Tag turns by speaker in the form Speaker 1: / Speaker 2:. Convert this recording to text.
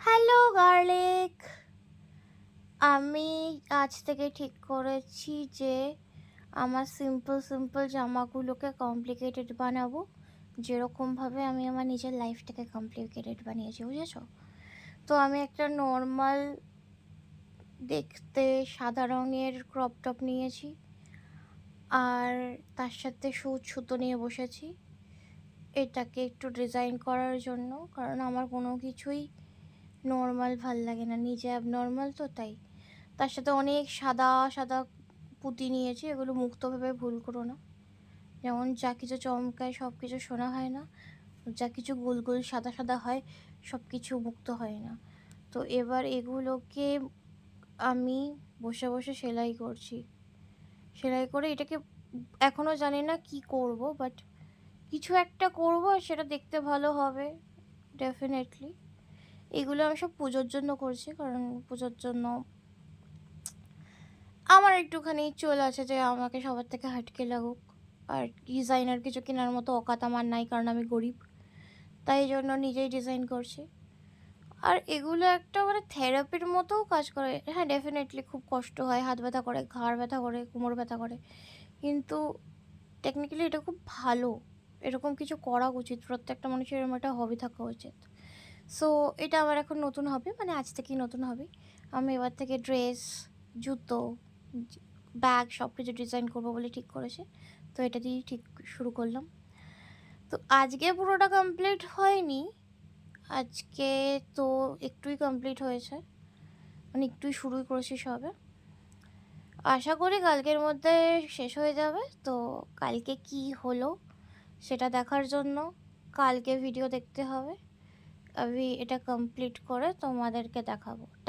Speaker 1: Hello garlic. আমি আজ থেকে ঠিক করেছি যে আমার সিম্পল সিম্পল জামাগুলোকে কমপ্লিকেটেড বানাবো, যেরকমভাবে আমি আমার নিজের লাইফটাকে কমপ্লিকেটেড বানিয়েছি, বুঝেছো? তো আমি একটা নর্মাল দেখতে সাদা রঙের ক্রপ টপ নিয়েছি, আর তার সাথে সুতো নিয়ে বসেছি এটাকে একটু ডিজাইন করার জন্য, কারণ আমার কোনো কিছুই নর্মাল ভাল লাগে না, নিজে অ্যাবনর্মাল তো তাই। তার সাথে অনেক সাদা সাদা পুঁতি নিয়েছি, এগুলো মুক্তভাবে ভুল করো না। যেমন যা কিছু চমকায় সব কিছু শোনা হয় না, যা কিছু গোল গোল সাদা সাদা হয় সব কিছু মুক্ত হয় না। তো এবার এগুলোকে আমি বসে বসে সেলাই করছি। সেলাই করে এটাকে এখনও জানি না কি করব, বাট কিছু একটা করব আর সেটা দেখতে ভালো হবে ডেফিনেটলি। এগুলো আমি সব পুজোর জন্য করছি, কারণ পুজোর জন্য আমার একটুখানি চল আছে যে আমাকে সবার থেকে হাটকে লাগুক। আর ডিজাইনার কিছু কেনার মতো অকাত আমার নাই, কারণ আমি গরিব, তাই জন্য নিজেই ডিজাইন করছি। আর এগুলো একটা মানে থেরাপির মতোও কাজ করে। হ্যাঁ, ডেফিনেটলি খুব কষ্ট হয়, হাত ব্যথা করে, ঘাড় ব্যথা করে, কোমর ব্যথা করে, কিন্তু টেকনিক্যালি এটা খুব ভালো। এরকম কিছু করা উচিত, প্রত্যেকটা মানুষের এরকম একটা হবি থাকা উচিত। সো এটা আমার এখন নতুন হবি, মানে আজ থেকেই নতুন হবি। আমি এবার থেকে ড্রেস, জুতো, ব্যাগ সব কিছু ডিজাইন করবো বলে ঠিক করেছি। তো এটা দিয়েই ঠিক শুরু করলাম। তো আজকে পুরোটা কমপ্লিট হয়নি, আজকে তো একটুই কমপ্লিট হয়েছে, মানে একটুই শুরুই করেছি সবে। আশা করি কালকের মধ্যে শেষ হয়ে যাবে। তো কালকে কি হলো সেটা দেখার জন্য কালকে ভিডিও দেখতে হবে। আমি এটা কমপ্লিট করে তোমাদেরকে দেখাবো।